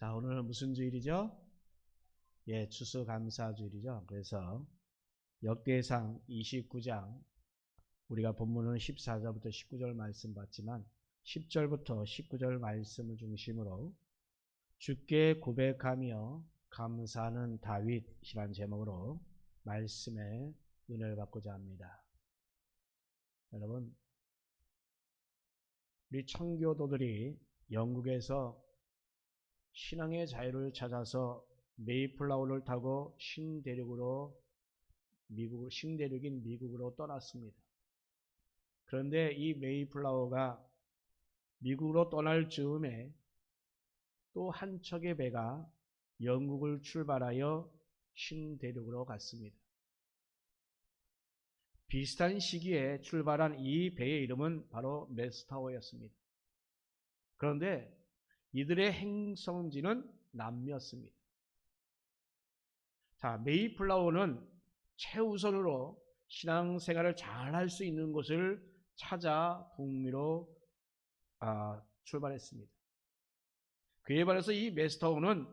자, 오늘은 무슨 주일이죠? 예, 추수감사주일이죠. 그래서 역대상 29장, 우리가 본문은 14절부터 19절 말씀 봤지만 10절부터 19절 말씀을 중심으로 주께 고백하며 감사하는 다윗이란 제목으로 말씀에 은혜를 받고자 합니다. 여러분, 우리 청교도들이 영국에서 신앙의 자유를 찾아서 메이플라워를 타고 신대륙인 미국으로 떠났습니다. 그런데 이 메이플라워가 미국으로 떠날 즈음에 또 한 척의 배가 영국을 출발하여 신대륙으로 갔습니다. 비슷한 시기에 출발한 이 배의 이름은 바로 메스타워였습니다. 그런데 이들의 행성지는 남미였습니다. 자, 메이플라워는 최우선으로 신앙생활을 잘 할 수 있는 곳을 찾아 북미로 출발했습니다. 그에 반해서 이 메스타워는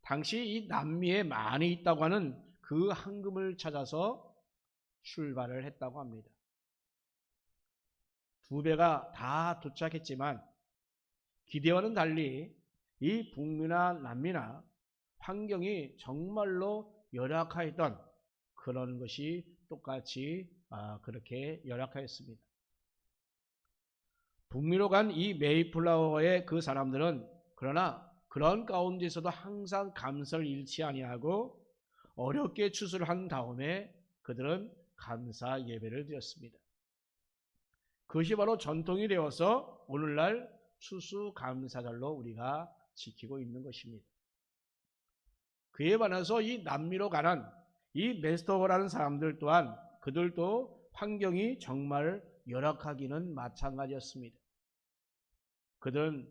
당시 이 남미에 많이 있다고 하는 그 황금을 찾아서 출발을 했다고 합니다. 두 배가 다 도착했지만 기대와는 달리 이 북미나 남미나 환경이 정말로 열악하였던 그런 것이 똑같이 그렇게 열악하였습니다. 북미로 간 이 메이플라워의 그 사람들은 그러나 그런 가운데서도 항상 감사를 잃지 아니하고 어렵게 추수를 한 다음에 그들은 감사 예배를 드렸습니다. 그것이 바로 전통이 되어서 오늘날 추수감사절로 우리가 지키고 있는 것입니다. 그에 반해서 이 남미로 가는 이 메스터워라는 사람들 또한 그들도 환경이 정말 열악하기는 마찬가지였습니다. 그들은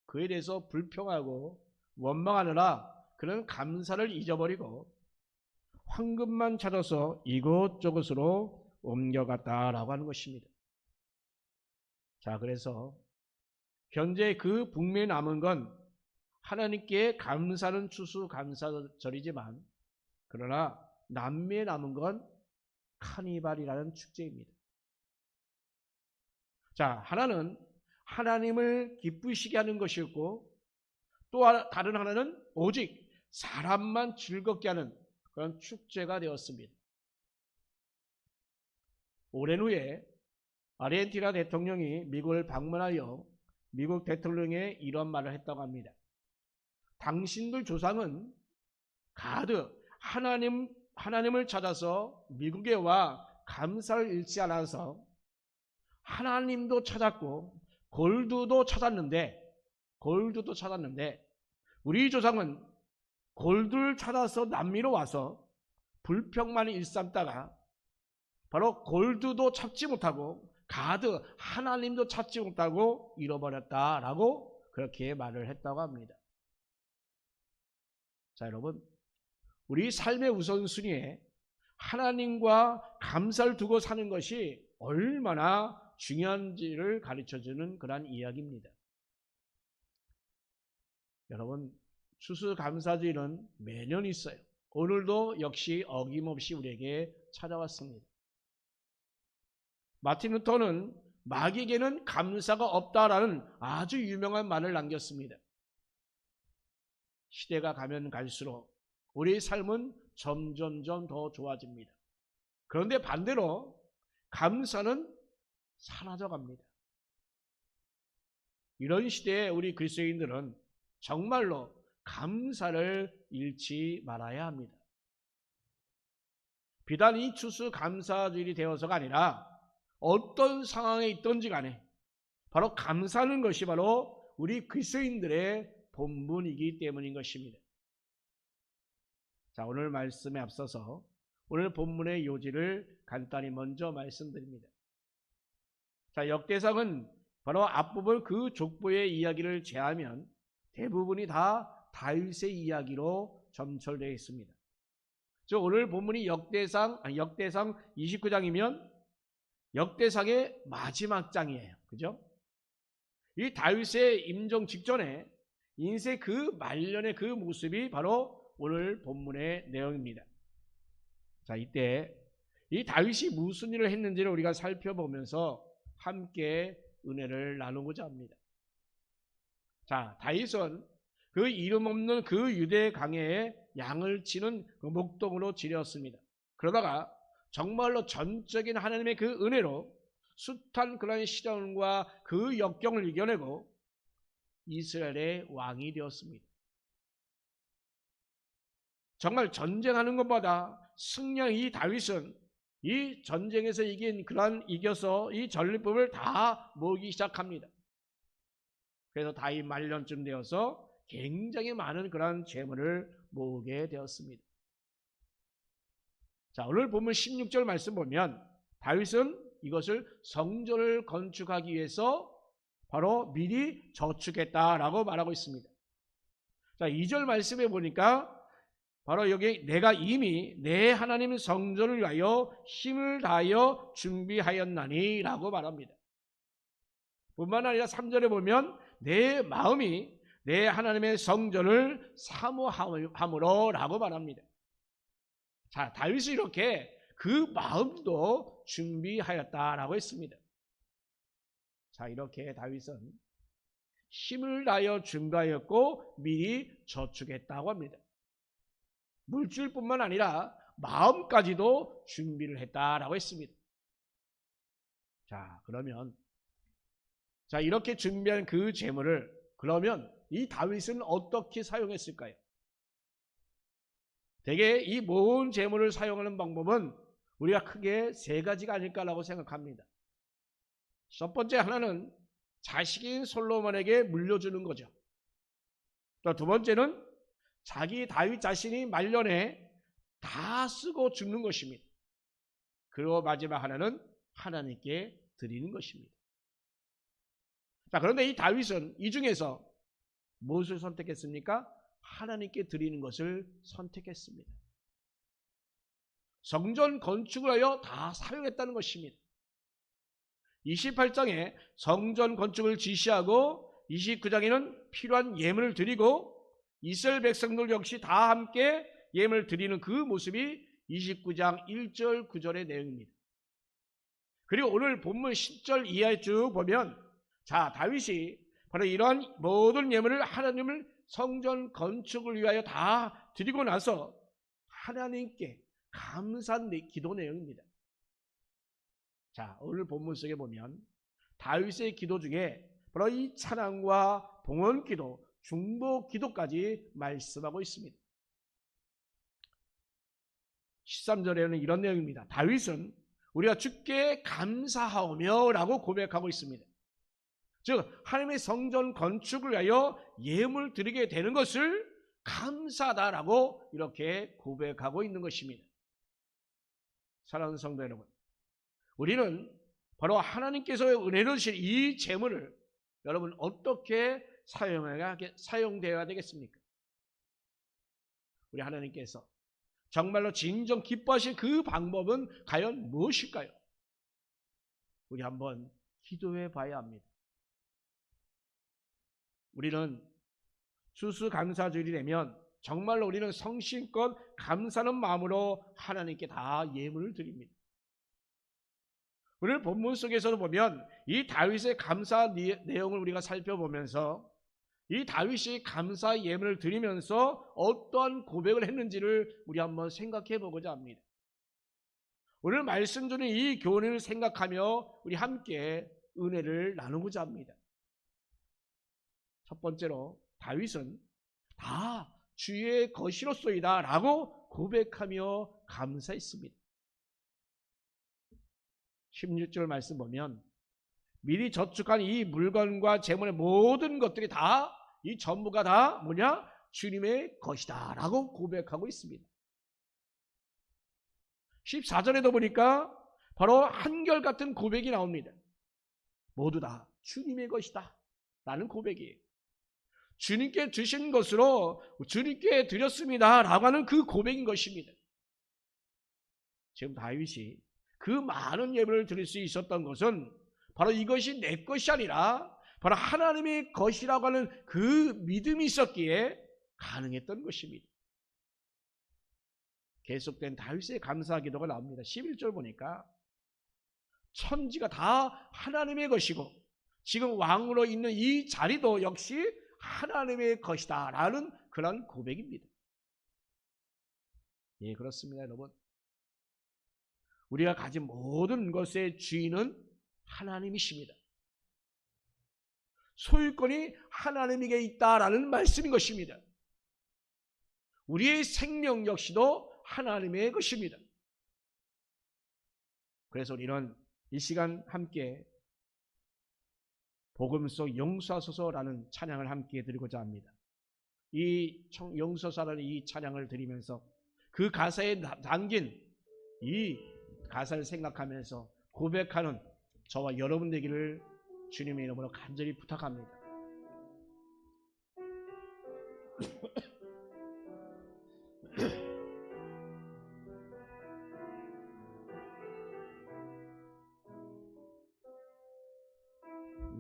그에 대해서 불평하고 원망하느라 그런 감사를 잊어버리고 황금만 찾아서 이곳저곳으로 옮겨갔다라고 하는 것입니다. 자, 그래서 현재 그 북미에 남은 건 하나님께 감사하는 추수감사절이지만 그러나 남미에 남은 건 카니발이라는 축제입니다. 자, 하나는 하나님을 기쁘시게 하는 것이었고 또 다른 하나는 오직 사람만 즐겁게 하는 그런 축제가 되었습니다. 오랜 후에 아르헨티나 대통령이 미국을 방문하여 미국 대통령에 이런 말을 했다고 합니다. 당신들 조상은 가득 하나님을 찾아서 미국에 와 감사를 잃지 않아서 하나님도 찾았고 골드도 찾았는데 우리 조상은 골드를 찾아서 남미로 와서 불평만 일삼다가 바로 골드도 찾지 못하고 가득 하나님도 찾지 못하고 잃어버렸다라고 그렇게 말을 했다고 합니다. 자, 여러분, 우리 삶의 우선순위에 하나님과 감사를 두고 사는 것이 얼마나 중요한지를 가르쳐주는 그런 이야기입니다. 여러분, 추수감사주일은 매년 있어요. 오늘도 역시 어김없이 우리에게 찾아왔습니다. 마틴 루터는 마귀에게는 감사가 없다라는 아주 유명한 말을 남겼습니다. 시대가 가면 갈수록 우리의 삶은 점점점 더 좋아집니다. 그런데 반대로 감사는 사라져갑니다. 이런 시대에 우리 그리스도인들은 정말로 감사를 잃지 말아야 합니다. 비단 이 추수감사주일이 되어서가 아니라 어떤 상황에 있든지 간에 바로 감사하는 것이 바로 우리 그리스도인들의 본분이기 때문인 것입니다. 자, 오늘 말씀에 앞서서 오늘 본문의 요지를 간단히 먼저 말씀드립니다. 자, 역대상은 바로 앞부분 그 족보의 이야기를 제하면 대부분이 다 다윗의 이야기로 점철되어 있습니다. 저 오늘 본문이 역대상 29장이면 역대상의 마지막 장이에요. 그죠? 이 다윗의 임종 직전에 인생 그 말년의 그 모습이 바로 오늘 본문의 내용입니다. 자, 이때 이 다윗이 무슨 일을 했는지를 우리가 살펴보면서 함께 은혜를 나누고자 합니다. 자, 다윗은 그 이름 없는 그 유대 강해에 양을 치는 그 목동으로 지렸습니다. 그러다가 정말로 전적인 하나님의 그 은혜로 숱한 그런 시련과 그 역경을 이겨내고 이스라엘의 왕이 되었습니다. 정말 전쟁하는 것보다 승리한 이 다윗은 이 전쟁에서 이겨서 이 전리품을 다 모으기 시작합니다. 그래서 다윗 말년쯤 되어서 굉장히 많은 그런 재물을 모으게 되었습니다. 자, 오늘 보면 16절 말씀 보면 다윗은 이것을 성전을 건축하기 위해서 바로 미리 저축했다라고 말하고 있습니다. 자, 2절 말씀에 보니까 바로 여기 내가 이미 내 하나님 성전을 위하여 힘을 다하여 준비하였나니 라고 말합니다. 뿐만 아니라 3절에 보면 내 마음이 내 하나님의 성전을 사모함으로 라고 말합니다. 자, 다윗이 이렇게 그 마음도 준비하였다라고 했습니다. 자, 이렇게 다윗은 힘을 다하여 준비하였고 미리 저축했다고 합니다. 물질뿐만 아니라 마음까지도 준비를 했다라고 했습니다. 자, 그러면 이렇게 준비한 그 재물을 그러면 이 다윗은 어떻게 사용했을까요? 대개 이 모은 재물을 사용하는 방법은 우리가 크게 세 가지가 아닐까라고 생각합니다. 첫 번째 하나는 자식인 솔로몬에게 물려주는 거죠. 또 두 번째는 자기 다윗 자신이 말년에 다 쓰고 죽는 것입니다. 그리고 마지막 하나는 하나님께 드리는 것입니다. 자, 그런데 이 다윗은 이 중에서 무엇을 선택했습니까? 하나님께 드리는 것을 선택했습니다. 성전 건축을 하여 다 사용했다는 것입니다. 28장에 성전 건축을 지시하고 29장에는 필요한 예물을 드리고 이스라엘 백성들 역시 다 함께 예물을 드리는 그 모습이 29장 1절 9절의 내용입니다. 그리고 오늘 본문 10절 이하에 쭉 보면 자, 다윗이 바로 이러한 모든 예물을 하나님을 성전 건축을 위하여 다 드리고 나서 하나님께 감사한 기도 내용입니다. 자, 오늘 본문 속에 보면 다윗의 기도 중에 바로 이 찬양과 봉헌 기도, 중보 기도까지 말씀하고 있습니다. 13절에는 이런 내용입니다. 다윗은 우리가 주께 감사하오며 라고 고백하고 있습니다. 즉 하나님의 성전 건축을 위하여 예물 드리게 되는 것을 감사하다라고 이렇게 고백하고 있는 것입니다. 사랑하는 성도 여러분, 우리는 바로 하나님께서 은혜를 주신 이 재물을 여러분 어떻게 사용되어야 되겠습니까? 우리 하나님께서 정말로 진정 기뻐하신 그 방법은 과연 무엇일까요? 우리 한번 기도해 봐야 합니다. 우리는 추수감사주일이 되면 정말로 우리는 성심껏 감사하는 마음으로 하나님께 다 예물을 드립니다. 오늘 본문 속에서도 보면 이 다윗의 감사 내용을 우리가 살펴보면서 이 다윗이 감사 예물을 드리면서 어떠한 고백을 했는지를 우리 한번 생각해 보고자 합니다. 오늘 말씀 주는 이 교훈을 생각하며 우리 함께 은혜를 나누고자 합니다. 첫 번째로 다윗은 다 주의 것이로소이다 라고 고백하며 감사했습니다. 16절 말씀 보면 미리 저축한 이 물건과 재물의 모든 것들이 다 이 전부가 다 뭐냐? 주님의 것이다 라고 고백하고 있습니다. 14절에도 보니까 바로 한결같은 고백이 나옵니다. 모두 다 주님의 것이다 라는 고백이에요. 주님께 주신 것으로 주님께 드렸습니다 라고 하는 그 고백인 것입니다. 지금 다윗이 그 많은 예배를 드릴 수 있었던 것은 바로 이것이 내 것이 아니라 바로 하나님의 것이라고 하는 그 믿음이 있었기에 가능했던 것입니다. 계속된 다윗의 감사 기도가 나옵니다. 11절 보니까 천지가 다 하나님의 것이고 지금 왕으로 있는 이 자리도 역시 하나님의 것이다 라는 그런 고백입니다. 예, 그렇습니다, 여러분. 우리가 가진 모든 것의 주인은 하나님이십니다. 소유권이 하나님에게 있다라는 말씀인 것입니다. 우리의 생명 역시도 하나님의 것입니다. 그래서 우리는 이 시간 함께 복음 속 용서하소서라는 찬양을 함께 드리고자 합니다. 이 용서사라는 이 찬양을 드리면서 그 가사에 담긴 이 가사를 생각하면서 고백하는 저와 여러분 되기를 주님의 이름으로 간절히 부탁합니다.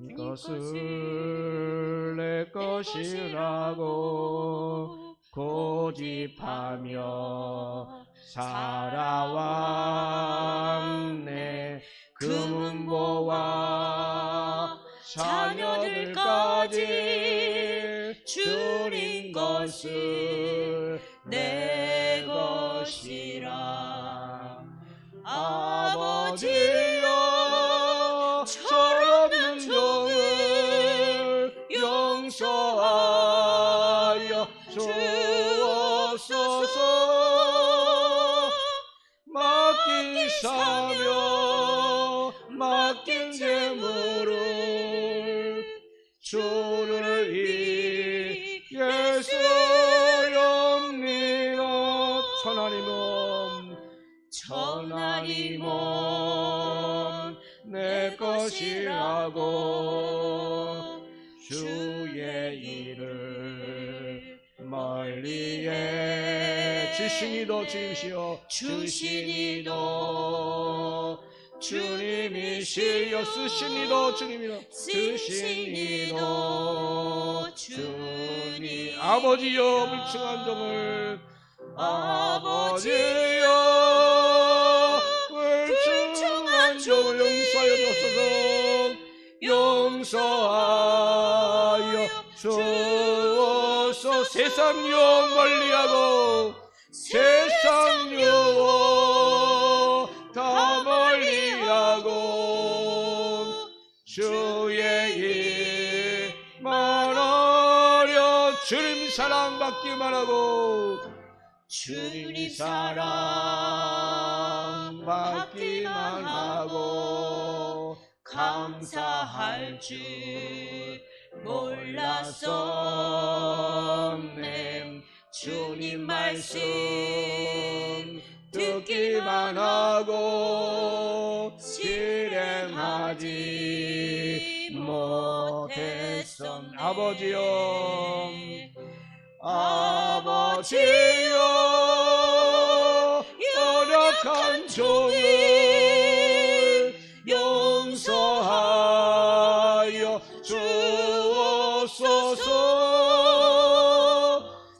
이것을 내 것이라고 고집하며 살아왔네. 그 문보와 자녀들까지 주님 것을 내 것이라. 아버지여 철없는 종을 용서하여 주옵소서. 맡긴 사명 맡긴 재물을 주를 위해 쓰옵니다. 천하님은 내 것이라고 주의 일을 멀리해 주시니도 주님이시여 주시니도 주님이시여 쓰시니도 주님이여 쓰시니도 주님. 아버지여 불충한 종을 아버지여 불충한 종을 용서하여 주옵소서. 용서하여 주옵소서. 세상 영 멀리하고 세상 영 다 멀리하고 주의 일만 하려 주님 사랑받기만 하고 주님 사랑받기만 하고 감사할 줄 몰랐었네. 주님 말씀 듣기만 하고 실행하지 못했었네. 아버지여 연약한 종을 용서하여 주옵소서.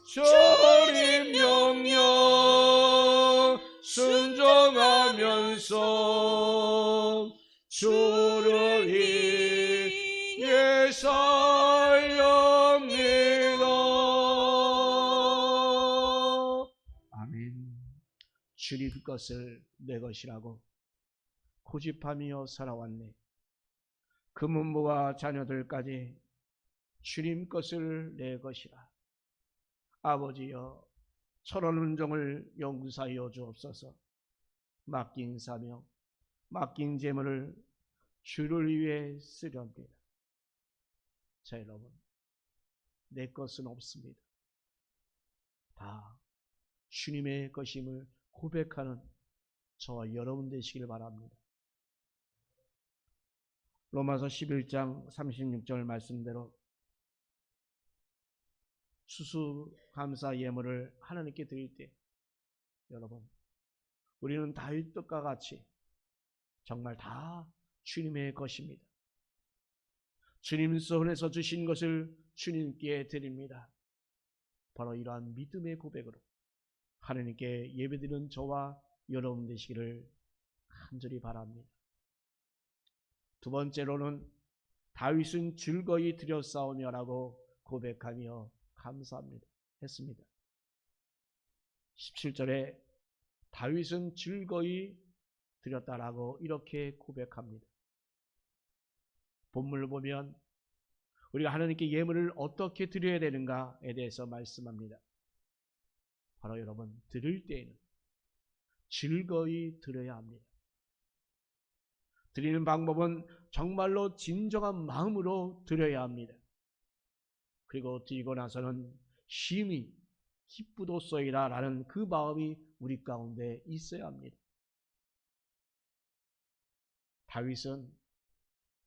주님 명령 순종하면서 주를 위해 살렵니다. 아멘. 주님 것을 내 것이라고 고집하며 살아왔네. 그 문부와 자녀들까지 주님 것을 내 것이라. 아버지여 철없는 종을 용서하여 주옵소서. 맡긴 사명 맡긴 재물을 주를 위해 쓰렵니다. 자, 여러분, 내 것은 없습니다. 다 주님의 것임을 고백하는 저와 여러분 되시길 바랍니다. 로마서 11장 36절 말씀대로 수수감사 예물을 하나님께 드릴 때 여러분, 우리는 다윗 뜻과 같이 정말 다 주님의 것입니다. 주님 손에서 주신 것을 주님께 드립니다. 바로 이러한 믿음의 고백으로 하나님께 예배드리는 저와 여러분 되시기를 간절히 바랍니다. 두 번째로는 다윗은 즐거이 드렸사오며라고 고백하며 감사합니다. 했습니다. 17절에 다윗은 즐거이 드렸다라고 이렇게 고백합니다. 본문을 보면 우리가 하나님께 예물을 어떻게 드려야 되는가에 대해서 말씀합니다. 바로 여러분, 드릴 때에는 즐거이 드려야 합니다. 드리는 방법은 정말로 진정한 마음으로 드려야 합니다. 그리고 드리고 나서는 심히 기쁘도소이다 라는 그 마음이 우리 가운데 있어야 합니다. 다윗은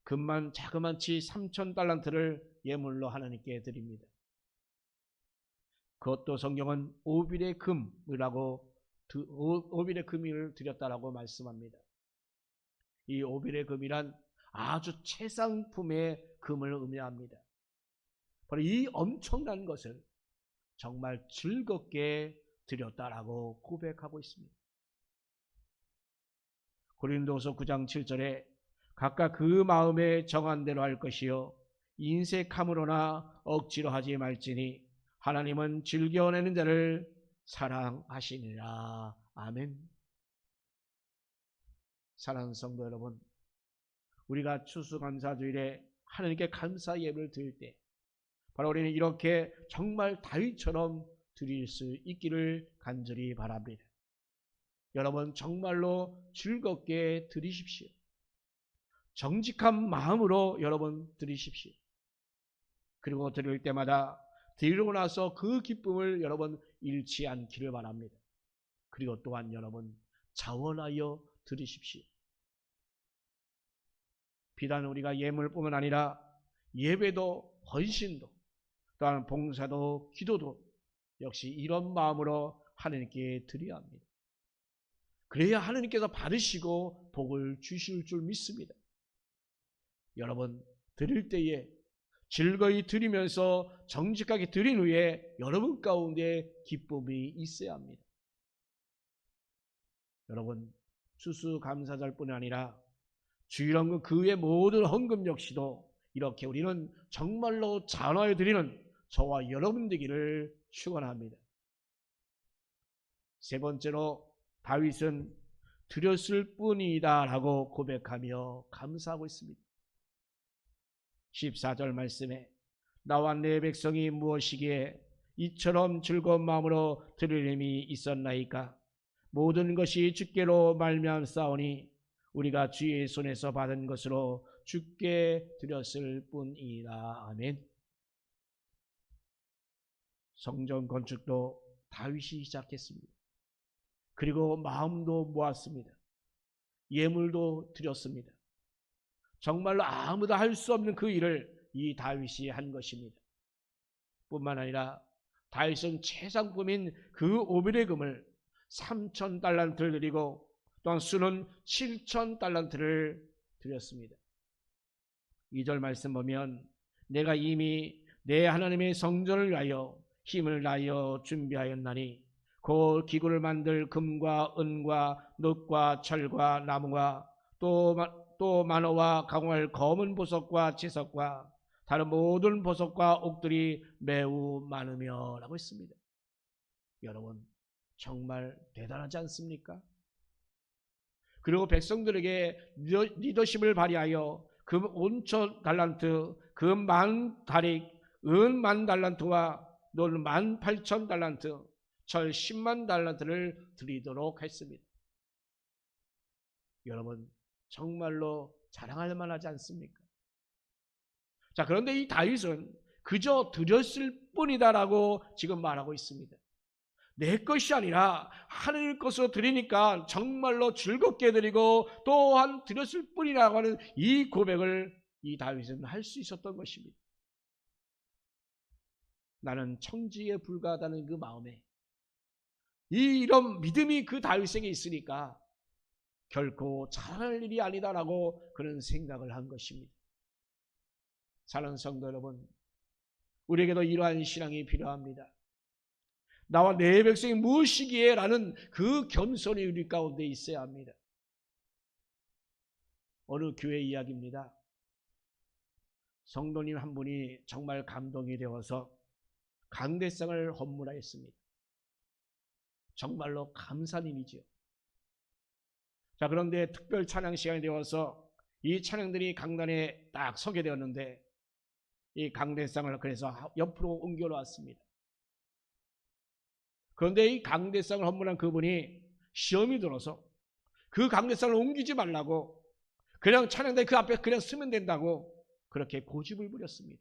금만 자그만치 3,000달란트를 예물로 하나님께 드립니다. 그것도 성경은 오빌의 금이라고 오빌의 금을 드렸다라고 말씀합니다. 이 오빌의 금이란 아주 최상품의 금을 의미합니다. 바로 이 엄청난 것을 정말 즐겁게 드렸다라고 고백하고 있습니다. 고린도서 9장 7절에 각각 그 마음에 정한 대로 할 것이요 인색함으로나 억지로 하지 말지니 하나님은 즐겨내는 자를 사랑하시니라. 아멘. 사랑하는 성도 여러분, 우리가 추수감사주일에 하나님께 감사 예배를 드릴 때 바로 우리는 이렇게 정말 다윗처럼 드릴 수 있기를 간절히 바랍니다. 여러분, 정말로 즐겁게 드리십시오. 정직한 마음으로 여러분 드리십시오. 그리고 드릴 때마다 드리고 나서 그 기쁨을 여러분 잃지 않기를 바랍니다. 그리고 또한 여러분 자원하여 드리십시오. 비단 우리가 예물뿐만 아니라 예배도 헌신도 또한 봉사도 기도도 역시 이런 마음으로 하나님께 드려야 합니다. 그래야 하나님께서 받으시고 복을 주실 줄 믿습니다. 여러분, 드릴 때에 즐거이 드리면서 정직하게 드린 후에 여러분 가운데 기쁨이 있어야 합니다. 여러분, 추수감사절뿐 아니라 주일헌금 그 외 모든 헌금 역시도 이렇게 우리는 정말로 자원하여 드리는 저와 여러분 되기를 축원합니다. 세 번째로 다윗은 드렸을 뿐이다 라고 고백하며 감사하고 있습니다. 14절 말씀에 나와 내 백성이 무엇이기에 이처럼 즐거운 마음으로 드릴 힘이 있었나이까. 모든 것이 주께로 말미암사오니 우리가 주의 손에서 받은 것으로 주께 드렸을 뿐이라. 아멘. 성전 건축도 다윗이 시작했습니다. 그리고 마음도 모았습니다. 예물도 드렸습니다. 정말로 아무도 할 수 없는 그 일을 이 다윗이 한 것입니다. 뿐만 아니라 다윗은 최상품인 그 오빌의 금을 3,000달란트를 드리고 또한 수는 7,000달란트를 드렸습니다. 2절 말씀 보면 내가 이미 내 하나님의 성전을 위하여 힘을 다하여 준비하였나니 그 기구를 만들 금과 은과 놋과 철과 나무와 또 만호와 강화할 검은 보석과 채석과 다른 모든 보석과 옥들이 매우 많으며 라고 했습니다. 여러분, 정말 대단하지 않습니까? 그리고 백성들에게 리더십을 발휘하여 금 5,000달란트, 금 10,000다릭, 은 10,000달란트와 논 18,000달란트, 철 100,000달란트를 드리도록 했습니다. 여러분, 정말로 자랑할 만하지 않습니까? 자, 그런데 이 다윗은 그저 드렸을 뿐이다라고 지금 말하고 있습니다. 내 것이 아니라 하나님 것으로 드리니까 정말로 즐겁게 드리고 또한 드렸을 뿐이라고 하는 이 고백을 이 다윗은 할 수 있었던 것입니다. 나는 청지에 불과하다는 그 마음에 이런 믿음이 그 다윗에게 있으니까 결코 잘할 일이 아니다라고 그런 생각을 한 것입니다. 사랑하는 성도 여러분, 우리에게도 이러한 신앙이 필요합니다. 나와 내 백성이 무엇이기에? 라는 그 겸손이 우리 가운데 있어야 합니다. 어느 교회 이야기입니다. 성도님 한 분이 정말 감동이 되어서 강대상을 헌물하였습니다. 정말로 감사한 일이죠. 자, 그런데 특별 찬양 시간이 되어서 이 찬양들이 강단에 딱 서게 되었는데 이 강대상을 그래서 옆으로 옮겨놓았습니다. 그런데 이 강대상을 헌물한 그분이 시험이 들어서 그 강대상을 옮기지 말라고 그냥 찬양대 그 앞에 그냥 쓰면 된다고 그렇게 고집을 부렸습니다.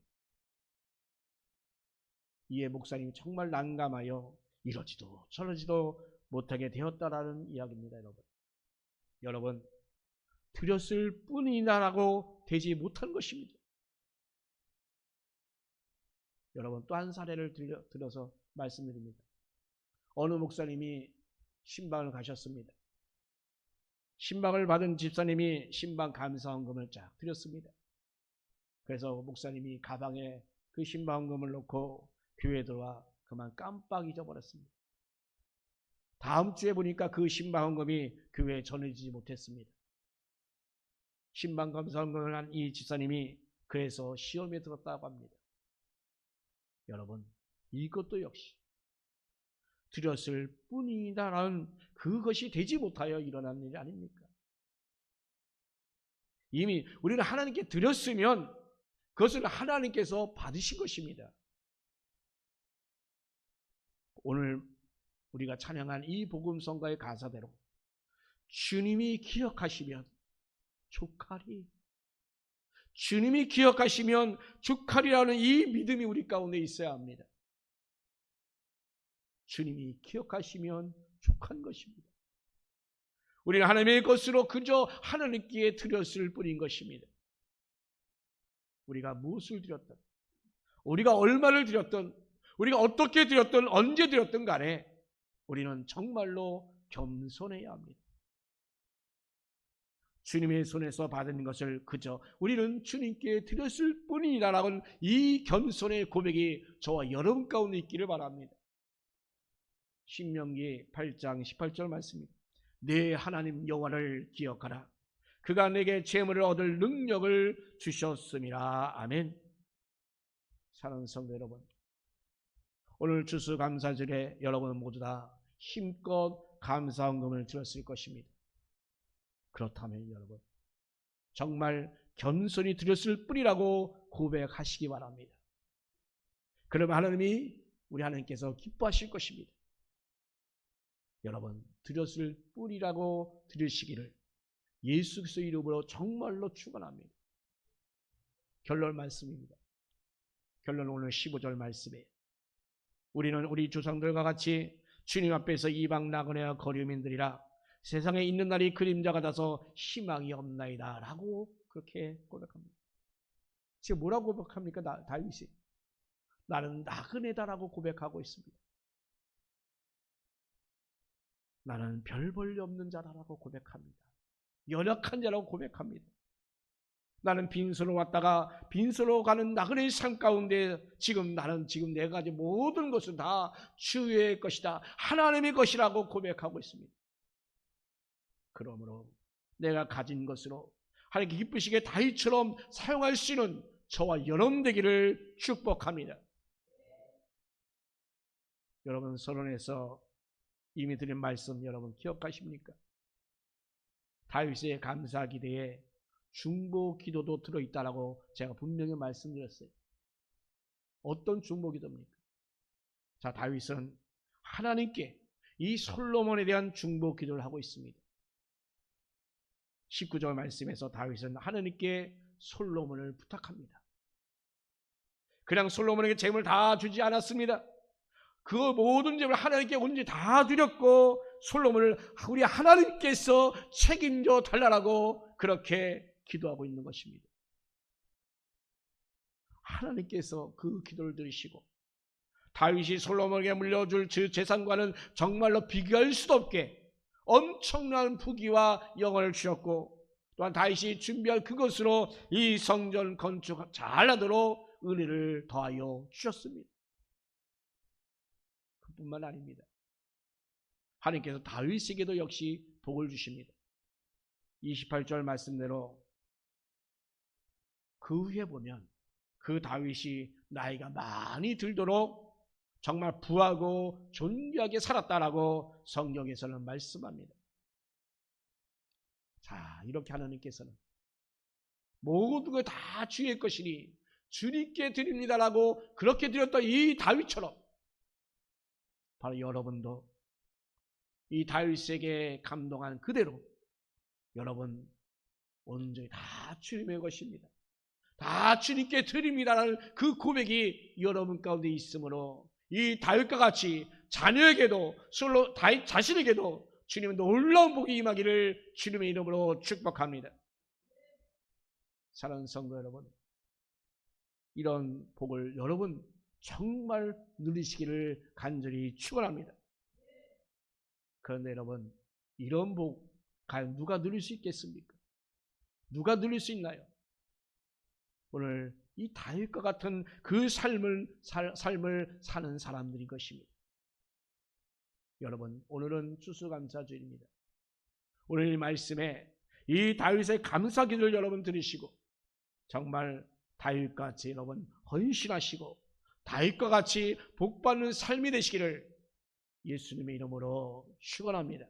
이에 목사님이 정말 난감하여 이러지도 저러지도 못하게 되었다라는 이야기입니다. 여러분 드렸을 뿐이나라고 되지 못한 것입니다. 여러분 또 한 사례를 들어서 말씀드립니다. 어느 목사님이 신방을 가셨습니다. 신방을 받은 집사님이 신방 감사헌금을 쫙 드렸습니다. 그래서 목사님이 가방에 그 신방헌금을 넣고 교회에 들어와 그만 깜빡 잊어버렸습니다. 다음 주에 보니까 그 신방헌금이 교회에 전해지지 못했습니다. 신방 감사헌금을 한 이 집사님이 그래서 시험에 들었다고 합니다. 여러분 이것도 역시 드렸을 뿐이다라는 그것이 되지 못하여 일어난 일이 아닙니까? 이미 우리는 하나님께 드렸으면 그것을 하나님께서 받으신 것입니다. 오늘 우리가 찬양한 이 복음성가의 가사대로 주님이 기억하시면 족하리, 주님이 기억하시면 족하리라는 이 믿음이 우리 가운데 있어야 합니다. 주님이 기억하시면 족한 것입니다. 우리는 하나님의 것으로 그저 하나님께 드렸을 뿐인 것입니다. 우리가 무엇을 드렸든, 우리가 얼마를 드렸든, 우리가 어떻게 드렸든, 언제 드렸든 간에 우리는 정말로 겸손해야 합니다. 주님의 손에서 받은 것을 그저 우리는 주님께 드렸을 뿐이라는 이 겸손의 고백이 저와 여러분 가운데 있기를 바랍니다. 신명기 8장 18절 말씀입니다. 내 하나님 여호와를 기억하라. 그가 내게 재물을 얻을 능력을 주셨음이라. 아멘. 사랑하는 성도 여러분, 오늘 추수감사절에 여러분 모두 다 힘껏 감사헌금을 드렸을 것입니다. 그렇다면 여러분 정말 겸손히 드렸을 뿐이라고 고백하시기 바랍니다. 그러면 하나님이 우리 하나님께서 기뻐하실 것입니다. 여러분 드렸을 뿐이라고 드리시기를 예수 그리스도 이름으로 정말로 축원합니다. 결론 말씀입니다. 결론 오늘 15절 말씀에 우리는 우리 조상들과 같이 주님 앞에서 이방 나그네와 거류민들이라 세상에 있는 날이 그림자가 나서 희망이 없나이다 라고 그렇게 고백합니다. 지금 뭐라고 고백합니까? 다윗이 나는 나그네다라고 고백하고 있습니다. 나는 별 볼일 없는 자라고 고백합니다. 연약한 자라고 고백합니다. 나는 빈손으로 왔다가 빈손으로 가는 나그네의 삶 가운데 나는 지금 내가 가진 모든 것은 다 주의 것이다, 하나님의 것이라고 고백하고 있습니다. 그러므로 내가 가진 것으로 하나님께 기쁘시게 다윗처럼 사용할 수 있는 저와 여러분 되기를 축복합니다. 여러분 서론에서 이미 드린 말씀 여러분 기억하십니까? 다윗의 감사 기도에 중보 기도도 들어있다라고 제가 분명히 말씀드렸어요. 어떤 중보 기도입니까? 자, 다윗은 하나님께 이 솔로몬에 대한 중보 기도를 하고 있습니다. 19절 말씀에서 다윗은 하나님께 솔로몬을 부탁합니다. 그냥 솔로몬에게 재물을 다 주지 않았습니다. 그 모든 재물을 하나님께 온전히 다 드렸고 솔로몬을 우리 하나님께서 책임져 달라고 그렇게 기도하고 있는 것입니다. 하나님께서 그 기도를 들으시고 다윗이 솔로몬에게 물려줄 재산과는 정말로 비교할 수도 없게 엄청난 부귀와 영광을 주셨고 또한 다윗이 준비할 그것으로 이 성전 건축 잘하도록 은혜를 더하여 주셨습니다. 그뿐만 아닙니다. 하나님께서 다윗에게도 역시 복을 주십니다. 28절 말씀대로 그 후에 보면 그 다윗이 나이가 많이 들도록 정말 부하고 존귀하게 살았다라고 성경에서는 말씀합니다. 자, 이렇게 하나님께서는 모든 것 다 주의 것이니 주님께 드립니다라고 그렇게 드렸던 이 다윗처럼 바로 여러분도 이 다윗에게 감동한 그대로 여러분 온전히 다 주님의 것입니다. 다 주님께 드립니다라는 그 고백이 여러분 가운데 있으므로 이 다윗과 같이 자녀에게도 솔로 다윗 자신에게도 주님의 놀라운 복이 임하기를 주님의 이름으로 축복합니다. 사랑하는 성도 여러분, 이런 복을 여러분 정말 누리시기를 간절히 축원합니다. 그런데 여러분, 이런 복 과연 누가 누릴 수 있겠습니까? 누가 누릴 수 있나요? 오늘 이 다윗과 같은 그 삶을 사는 사람들인 것입니다. 여러분, 오늘은 추수감사주일입니다. 오늘 이 말씀에 이 다윗의 감사기도를 여러분 들으시고 정말 다윗과 같이 여러분 헌신하시고 다윗과 같이 복받는 삶이 되시기를 예수님의 이름으로 축원합니다.